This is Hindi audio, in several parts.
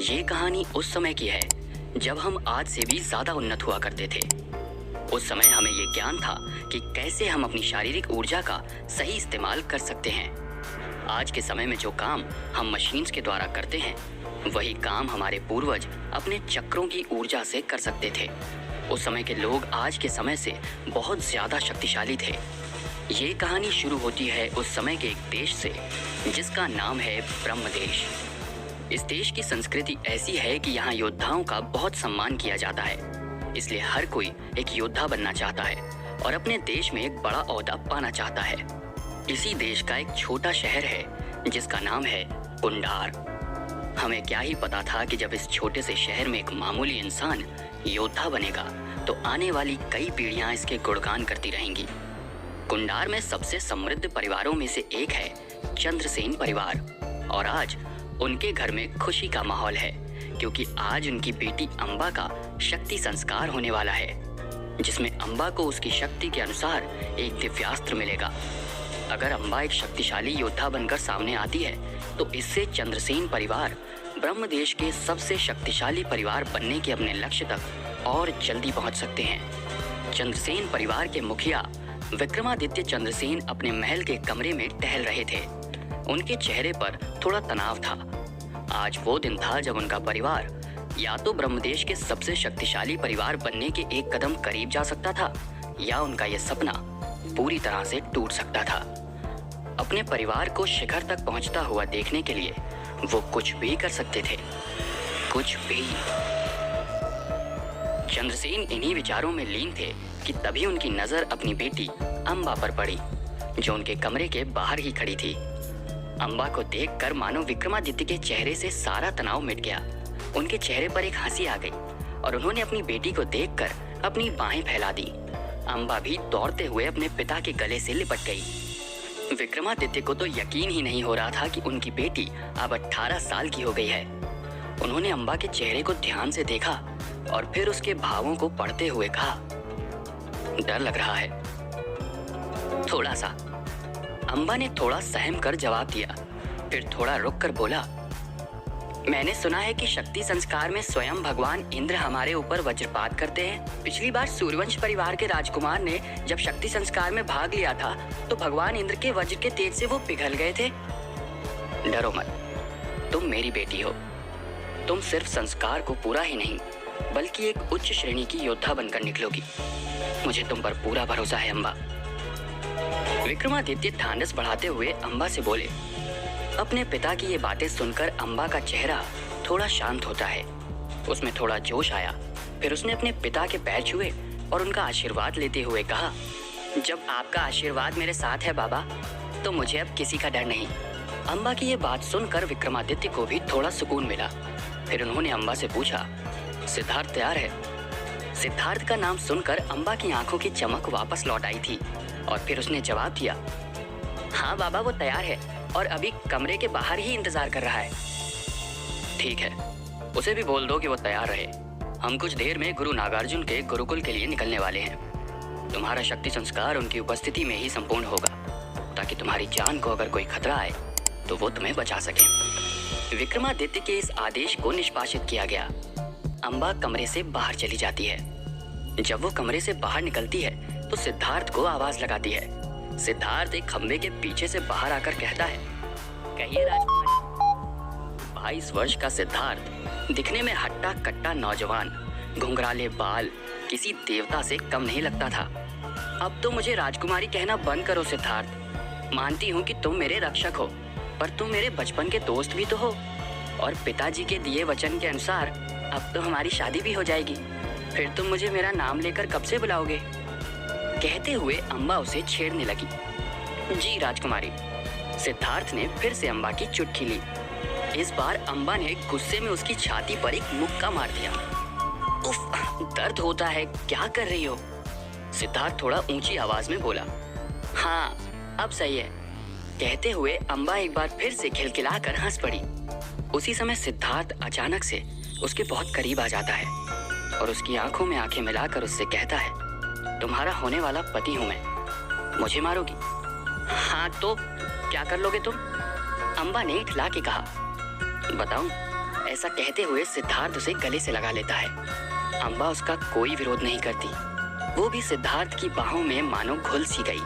ये कहानी उस समय की है जब हम आज से भी ज्यादा उन्नत हुआ करते थे। उस समय हमें ये ज्ञान था कि कैसे हम अपनी शारीरिक ऊर्जा का सही इस्तेमाल कर सकते हैं। आज के समय में जो काम हम मशीन्स के द्वारा करते हैं, वही काम हमारे पूर्वज अपने चक्रों की ऊर्जा से कर सकते थे। उस समय के लोग आज के समय से बहुत ज्यादा शक्तिशाली थे। ये कहानी शुरू होती है उस समय के एक देश से जिसका नाम है ब्रह्मदेश। इस देश की संस्कृति ऐसी है कि यहाँ योद्धाओं का बहुत सम्मान किया जाता है, इसलिए हर कोई एक योद्धा बनना चाहता है और अपने देश में एक बड़ा ओहदा पाना चाहता है। इसी देश का एक छोटा शहर है जिसका नाम है कुंडार। हमें क्या ही पता था कि जब इस छोटे से शहर में एक मामूली इंसान योद्धा बनेगा तो आने वाली कई पीढ़ियां इसके गुणगान करती रहेंगी। कुंडार में सबसे समृद्ध परिवारों में से एक है चंद्रसेन परिवार, और आज उनके घर में खुशी का माहौल है क्योंकि आज उनकी बेटी अंबा का शक्ति संस्कार होने वाला है, जिसमें अंबा को उसकी शक्ति के अनुसार एक दिव्यास्त्र मिलेगा। अगर अंबा एक शक्तिशाली योद्धा बनकर सामने आती है तो इससे चंद्रसेन परिवार ब्रह्मदेश के सबसे शक्तिशाली परिवार बनने के अपने लक्ष्य तक और जल्दी पहुंच सकते हैं। चंद्रसेन परिवार के मुखिया विक्रमादित्य चंद्रसेन अपने महल के कमरे में टहल रहे थे। उनके चेहरे पर थोड़ा तनाव था। आज वो दिन था जब उनका परिवार या तो ब्रह्मदेश के सबसे शक्तिशाली परिवार बनने के एक कदम करीब जा सकता था या उनका यह सपना पूरी तरह से टूट सकता था। अपने परिवार को शिखर तक पहुंचता हुआ देखने के लिए वो कुछ भी कर सकते थे, कुछ भी। चंद्रसेन इन्हीं विचारों में लीन थे कि तभी उनकी नजर अपनी बेटी अंबा पर पड़ी, जो उनके कमरे के बाहर ही खड़ी थी। अंबा को देखकर मानो विक्रमादित्य के चेहरे से सारा तनाव मिट गया। उनके चेहरे पर एक हंसी आ गई और उन्होंने अपनी बेटी को देखकर अपनी बाहें फैला दी। अंबा भी दौड़ते हुए अपने पिता के गले से लिपट गई। विक्रमादित्य को तो यकीन ही नहीं हो रहा था कि उनकी बेटी अब 18 साल की हो गई है। उन्होंने अंबा के चेहरे को ध्यान से देखा और फिर उसके भावों को पढ़ते हुए कहा, डर लग रहा है। थोड़ा सा। अंबा ने थोड़ा सहम कर जवाब दिया, फिर थोड़ा रुक कर बोला, मैंने सुना है कि शक्ति संस्कार में स्वयं भगवान इंद्र हमारे ऊपर वज्रपात करते हैं। पिछली बार सूर्यवंश परिवार के राजकुमार ने जब शक्ति संस्कार में भाग लिया था तो भगवान इंद्र के वज्र के तेज से वो पिघल गए थे। डरो मत, तुम मेरी बेटी हो। तुम सिर्फ संस्कार को पूरा ही नहीं बल्कि एक उच्च श्रेणी की योद्धा बनकर निकलोगी। मुझे तुम पर पूरा भरोसा है अंबा। विक्रमादित्य ढांढस बढ़ाते हुए अंबा से बोले। अपने पिता की ये बातें सुनकर अंबा का चेहरा थोड़ा शांत होता है। उसमें थोड़ा जोश आया। फिर उसने अपने पिता के पैर छुए और उनका आशीर्वाद लेते हुए कहा, जब आपका आशीर्वाद मेरे साथ है बाबा, तो मुझे अब किसी का डर नहीं। अंबा की ये बात सुनकर विक्रमादित्य को भी थोड़ा सुकून मिला। फिर उन्होंने अंबा से पूछा, सिद्धार्थ तैयार है? सिद्धार्थ का नाम सुनकर अंबा की आंखों की चमक वापस लौट आई थी और फिर उसने जवाब दिया, हाँ बाबा, वो तैयार है और अभी कमरे के बाहर ही इंतजार कर रहा है। ठीक है, उसे भी बोल दो कि वो तैयार रहे। हम कुछ देर में गुरु नागार्जुन के गुरुकुल के लिए निकलने वाले हैं। तुम्हारा शक्ति संस्कार उनकी उपस्थिति में ही संपूर्ण होगा ताकि तुम्हारी जान को अगर कोई खतरा आए तो वो तुम्हें बचा सके। विक्रमादित्य के इस आदेश को निष्पादित किया गया। अंबा कमरे से बाहर चली जाती है। जब वो कमरे से बाहर निकलती है तो सिद्धार्थ को आवाज लगाती है। सिद्धार्थ एक खंबे के पीछे से बाहर आकर कहता है, कहिए राजकुमारी। 22 वर्ष का सिद्धार्थ दिखने में हट्टा कट्टा नौजवान, घुंघराले बाल, किसी देवता से कम नहीं लगता था। अब तो मुझे राजकुमारी कहना बंद करो सिद्धार्थ। मानती हूँ कि तुम मेरे रक्षक हो, पर तुम मेरे बचपन के दोस्त भी तो हो और पिताजी के दिए वचन के अनुसार अब तो हमारी शादी भी हो जाएगी। फिर तुम मुझे मेरा नाम लेकर कब से बुलाओगे? कहते हुए अंबा उसे छेड़ने लगी। जी राजकुमारी। सिद्धार्थ ने फिर से अंबा की चुटकी ली। इस बार अंबा ने गुस्से में उसकी छाती पर एक मुक्का मार दिया। उफ, दर्द होता है, क्या कर रही हो? सिद्धार्थ थोड़ा ऊंची आवाज में बोला। हाँ, अब सही है। कहते हुए अंबा एक बार फिर से खिलखिलाकर हंस पड़ी। उसी समय सिद्धार्थ अचानक से उसके बहुत करीब आ जाता है और उसकी आंखों में आंखें मिलाकर उससे कहता है, तुम्हारा होने वाला पति हूं मैं। मुझे मारोगी? हाँ, तो क्या कर लोगे तुम? अंबा ने इठला के कहा। बताऊं, ऐसा कहते हुए सिद्धार्थ उसे गले से लगा लेता है। अम्बा उसका कोई विरोध नहीं करती, वो भी सिद्धार्थ की बाहों में मानो घुल सी गई।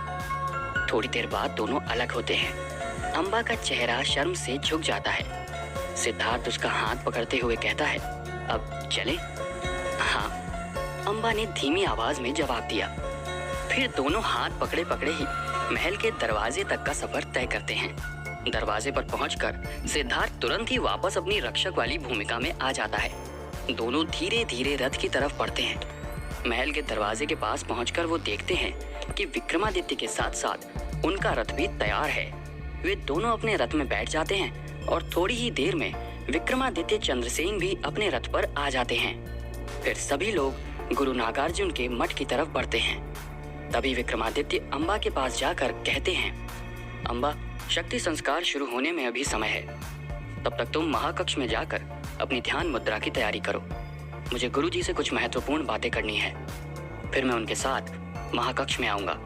थोड़ी देर बाद दोनों अलग होते हैं। अम्बा का चेहरा शर्म से झुक जाता है। सिद्धार्थ उसका हाथ पकड़ते हुए कहता है, अब चले? हाँ, अम्बा ने धीमी आवाज में जवाब दिया। फिर दोनों हाथ पकड़े पकड़े ही महल के दरवाजे तक का सफर तय करते हैं। दरवाजे पर पहुंचकर सिद्धार्थ तुरंत ही वापस अपनी रक्षक वाली भूमिका में आ जाता है। दोनों धीरे धीरे रथ की तरफ बढ़ते हैं। महल के दरवाजे के पास पहुंचकर वो देखते हैं कि विक्रमादित्य के साथ साथ उनका रथ भी तैयार है। वे दोनों अपने रथ में बैठ जाते हैं और थोड़ी ही देर में विक्रमादित्य चंद्रसेन भी अपने रथ पर आ जाते हैं। फिर सभी लोग गुरु नागार्जुन के मठ की तरफ बढ़ते हैं। तभी विक्रमादित्य अम्बा के पास जाकर कहते हैं, अम्बा, शक्ति संस्कार शुरू होने में अभी समय है। तब तक तुम महाकक्ष में जाकर अपनी ध्यान मुद्रा की तैयारी करो। मुझे गुरुजी से कुछ महत्वपूर्ण बातें करनी है। फिर मैं उनके साथ महाकक्ष में आऊंगा।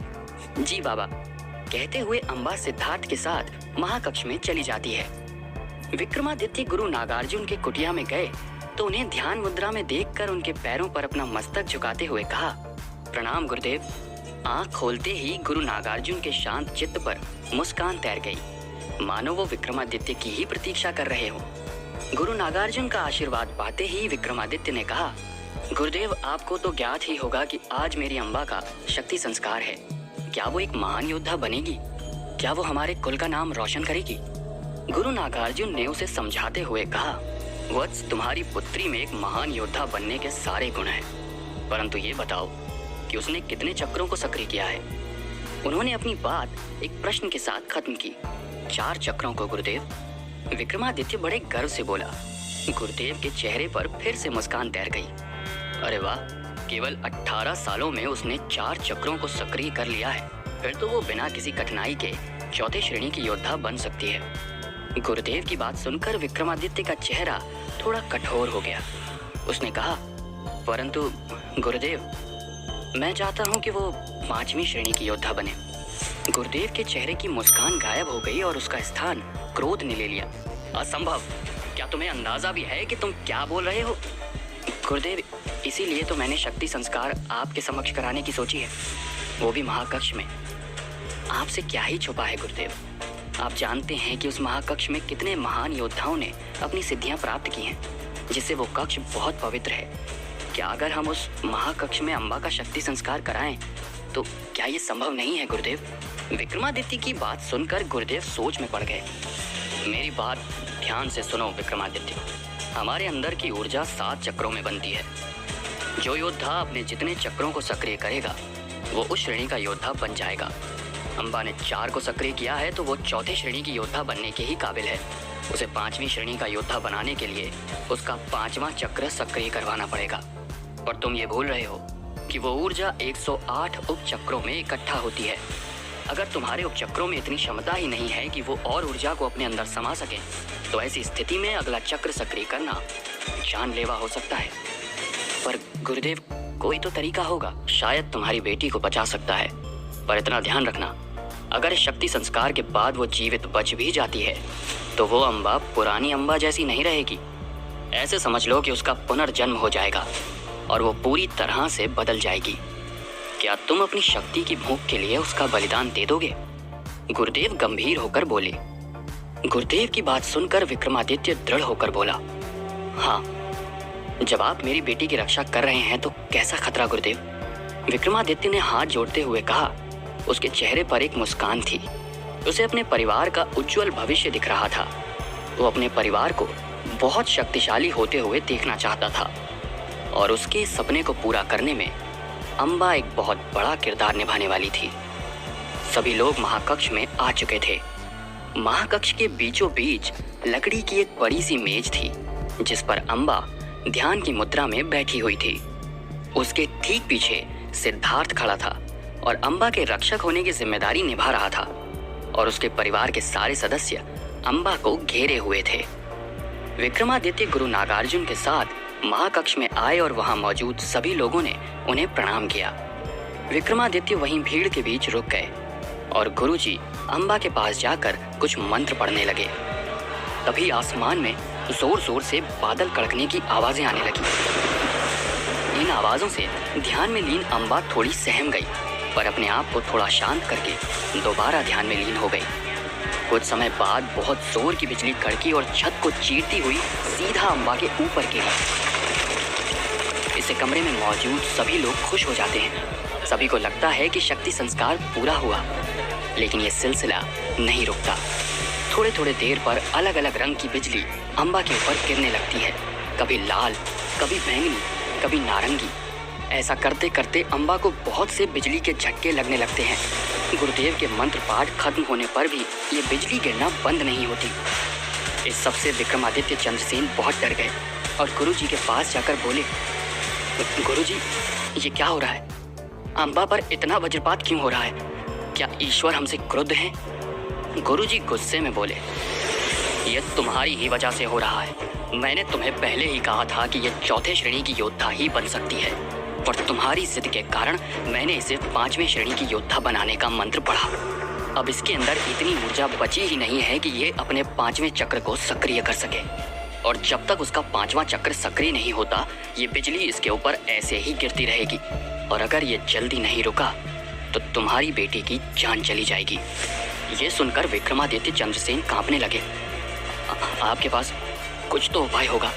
जी बाबा, कहते हुए अम्बा सिद्धार्थ के साथ महाकक्ष में चली जाती है। विक्रमादित्य गुरु नागार्जुन के कुटिया में गए तो उन्हें ध्यान मुद्रा में देखकर उनके पैरों पर अपना मस्तक झुकाते हुए कहा, प्रणाम गुरुदेव। आंख खोलते ही गुरु नागार्जुन के शांत चित्त पर मुस्कान तैर गई, मानो वो विक्रमादित्य की ही प्रतीक्षा कर रहे हो। गुरु नागार्जुन का आशीर्वाद पाते ही विक्रमादित्य ने कहा, गुरुदेव, आपको तो ज्ञात ही होगा कि आज मेरी अम्बा का शक्ति संस्कार है। क्या वो एक महान योद्धा बनेगी? क्या वो हमारे कुल का नाम रोशन करेगी? गुरु नागार्जुन ने उसे समझाते हुए कहा, वत्स, तुम्हारी पुत्री में एक महान योद्धा बनने के सारे गुण हैं, परंतु ये बताओ कि उसने कितने चक्रों को सक्रिय किया है। उन्होंने अपनी बात एक प्रश्न के साथ खत्म की। 4 चक्रों को गुरुदेव। विक्रमादित्य बड़े गर्व से बोला। गुरुदेव के चेहरे पर फिर से मुस्कान तैर गई। अरे वाह, केवल 18 सालों में उसने 4 चक्रों को सक्रिय कर लिया है। फिर तो वो बिना किसी कठिनाई के 4थे श्रेणी की योद्धा बन सकती है। गुरुदेव की बात सुनकर विक्रमादित्य का चेहरा थोड़ा कठोर हो गया। उसने कहा, परंतु गुरुदेव, मैं चाहता हूँ कि वो 5वीं श्रेणी की योद्धा बने। गुरुदेव के चेहरे की मुस्कान गायब हो गई और उसका स्थान क्रोध ने ले लिया। असंभव! क्या तुम्हें अंदाजा भी है कि तुम क्या बोल रहे हो? गुरुदेव, इसीलिए तो मैंने शक्ति संस्कार आपके समक्ष कराने की सोची है, वो भी महाकक्ष में। आपसे क्या ही छुपा है गुरुदेव, आप जानते हैं कि उस महाकक्ष में कितने महान योद्धाओं ने अपनी सिद्धियां प्राप्त की हैं, जिससे वो कक्ष बहुत पवित्र है। क्या अगर हम उस महाकक्ष में अम्बा का शक्ति संस्कार कराएं तो क्या ये संभव नहीं है गुरुदेव? विक्रमादित्य की बात सुनकर गुरुदेव सोच में पड़ गए। मेरी बात ध्यान से सुनो विक्रमादित्य। हमारे अंदर की ऊर्जा 7 चक्रों में बनती है। जो योद्धा अपने जितने चक्रों को सक्रिय करेगा वो उस श्रेणी का योद्धा बन जाएगा। अम्बा ने 4 को सक्रिय किया है तो वो 4थे श्रेणी की योद्धा बनने के ही काबिल है। उसे 5वीं श्रेणी का योद्धा बनाने के लिए उसका 5वां चक्र सक्रिय करवाना पड़ेगा। और तुम ये भूल रहे हो कि वो ऊर्जा 108 उपचक्रों में इकट्ठा होती है। अगर तुम्हारे उपचक्रों में इतनी क्षमता ही नहीं है कि वो और ऊर्जा को अपने अंदर समा सके, तो ऐसी स्थिति में अगला चक्र सक्रिय करना जानलेवा हो सकता है। पर गुरुदेव, कोई तो तरीका होगा, शायद तुम्हारी बेटी को बचा सकता है। पर इतना ध्यान रखना, अगर इस शक्ति संस्कार के बाद वो जीवित बच भी जाती है तो वो अम्बा पुरानी अम्बा जैसी नहीं रहेगी। ऐसे समझ लो कि उसका पुनर्जन्म हो जाएगा और वो पूरी तरह से बदल जाएगी। क्या तुम अपनी शक्ति की भूख के लिए उसका बलिदान दे दोगे? गुरुदेव गंभीर होकर बोले। गुरुदेव की बात सुनकर विक्रमादित्य दृढ़ होकर बोला, हाँ, जब आप मेरी बेटी की रक्षा कर रहे हैं तो कैसा खतरा गुरुदेव? विक्रमादित्य ने हाथ जोड़ते हुए कहा। उसके चेहरे पर एक मुस्कान थी। उसे अपने परिवार का उज्जवल भविष्य दिख रहा था। वो अपने परिवार को बहुत शक्तिशाली होते हुए देखना चाहता था और उसके इस सपने को पूरा करने में अम्बा एक बहुत बड़ा किरदार निभाने वाली थी। सभी लोग महाकक्ष में आ चुके थे। महाकक्ष के बीचों बीच लकड़ी की एक बड़ी सी मेज थी जिस पर अम्बा ध्यान की मुद्रा में बैठी हुई थी। उसके ठीक पीछे सिद्धार्थ खड़ा था और अम्बा के रक्षक होने की जिम्मेदारी निभा रहा था और उसके परिवार के सारे सदस्य अम्बा को घेरे हुए थे। विक्रमादित्य गुरु नागार्जुन के साथ महाकक्ष में आए और वहां मौजूद सभी लोगों ने उन्हें प्रणाम किया। विक्रमादित्य वहीं भीड़ के बीच रुक गए और गुरुजी अम्बा के पास जाकर कुछ मंत्र पढ़ने लगे। तभी आसमान में जोर जोर से बादल कड़कने की आवाजें आने लगी। इन आवाजों से ध्यान में लीन अम्बा थोड़ी सहम गई, पर अपने आप को थोड़ा शांत करके दोबारा ध्यान में लीन हो गई। कुछ समय बाद बहुत जोर की बिजली कड़की और छत को चीरती हुई सीधा अम्बा के ऊपर गिरी। इससे कमरे में मौजूद सभी लोग खुश हो जाते हैं। सभी को लगता है कि शक्ति संस्कार पूरा हुआ, लेकिन यह सिलसिला नहीं रुकता। थोड़े थोड़े देर पर अलग अलग रंग की बिजली अम्बा के ऊपर गिरने लगती है, कभी लाल, कभी बैंगनी, कभी नारंगी। ऐसा करते करते अम्बा को बहुत से बिजली के झटके लगने लगते हैं। गुरुदेव के मंत्र पाठ खत्म होने पर भी ये बिजली गिरना बंद नहीं होती। इस सबसे विक्रमादित्य चंद्रसेन बहुत डर गए और गुरुजी के पास जाकर बोले, गुरुजी, ये क्या हो रहा है? अम्बा पर इतना वज्रपात क्यों हो रहा है? क्या ईश्वर हमसे क्रुद्ध हैं? गुरुजी गुस्से में बोले, ये तुम्हारी ही वजह से हो रहा है। मैंने तुम्हें पहले ही कहा था कि ये चौथे श्रेणी की योद्धा ही बन सकती है, पर तुम्हारी जिद के कारण मैंने इसे 5वें श्रेणी की योद्धा बनाने का मंत्र पढ़ा। अब इसके अंदर इतनी ऊर्जा बची ही नहीं है कि ये अपने 5वें चक्र को सक्रिय कर सके, और जब तक उसका 5वां चक्र सक्रिय नहीं होता, ये बिजली इसके ऊपर ऐसे ही गिरती रहेगी, और अगर ये जल्दी नहीं रुका तो तुम्हारी बेटी की जान चली जाएगी। ये सुनकर विक्रमादित्य चंद्रसेन कांपने लगे। आपके पास कुछ तो उपाय होगा।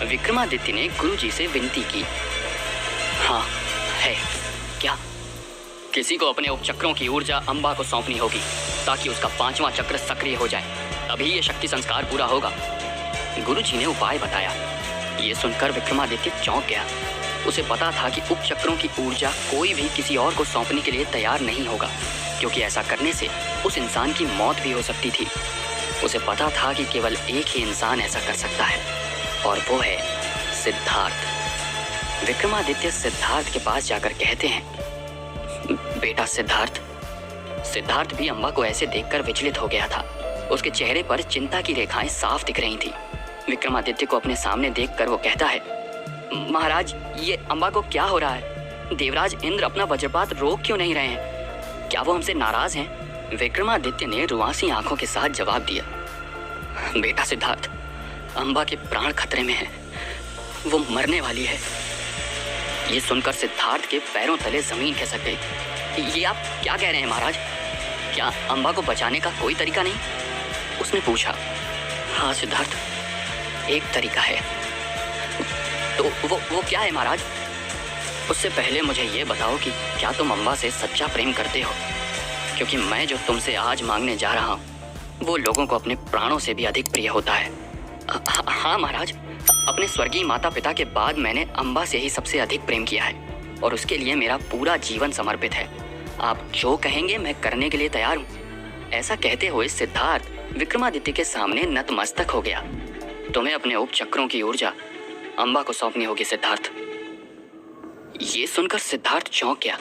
विक्रमादित्य ने गुरुजी से विनती की। हाँ है। क्या? किसी को अपने उपचक्रों की ऊर्जा अम्बा को सौंपनी होगी ताकि उसका 5वां चक्र सक्रिय हो जाए, तभी ये शक्ति संस्कार पूरा होगा। गुरुजी ने उपाय बताया। ये सुनकर विक्रमादित्य चौंक गया। उसे पता था कि उपचक्रों की ऊर्जा कोई भी किसी और को सौंपने के लिए तैयार नहीं होगा, क्योंकि ऐसा करने से उस इंसान की मौत भी हो सकती थी। उसे पता था कि केवल एक ही इंसान ऐसा कर सकता है, और वो है सिद्धार्थ। विक्रमादित्य सिद्धार्थ के पास जाकर कहते हैं, बेटा सिद्धार्थ। सिद्धार्थ भी अम्बा को ऐसे देखकर विचलित हो गया था। उसके चेहरे पर चिंता की रेखाएं साफ दिख रही थी। विक्रमादित्य को अपने सामने देखकर वो कहता है, महाराज, ये अम्बा को क्या हो रहा है? देवराज इंद्र अपना वज्रपात रोक क्यों नहीं रहे हैं? क्या वो हमसे नाराज हैं? विक्रमादित्य ने रुआंसी आंखों के साथ जवाब दिया, बेटा सिद्धार्थ, अम्बा के प्राण खतरे में हैं। वो मरने वाली है। ये सुनकर सिद्धार्थ के पैरों तले जमीन खिसक गई। ये आप क्या कह रहे हैं महाराज? क्या अम्बा को बचाने का कोई तरीका नहीं? उसने पूछा। हाँ सिद्धार्थ, एक तरीका है। तो वो क्या है महाराज? उससे पहले मुझे ये बताओ कि क्या तुम अम्बा से सच्चा प्रेम करते हो? क्योंकि मैं जो तुमसे आज मांगने जा रहा हूँ वो लोगों को अपने प्राणों से भी अधिक प्रिय होता है। हाँ महाराज, अपने स्वर्गीय माता पिता के बाद मैंने अम्बा से ही सबसे अधिक प्रेम किया है, और उसके लिए मेरा पूरा जीवन समर्पित है। आप जो कहेंगे मैं करने के लिए तैयार हूँ। ऐसा कहते हुए सिद्धार्थ विक्रमादित्य के सामने नतमस्तक हो गया। तुम्हें अपने उपचक्रों की ऊर्जा अम्बा को सौंपनी होगी सिद्धार्थ। ये सुनकर सिद्धार्थ चौंक गया।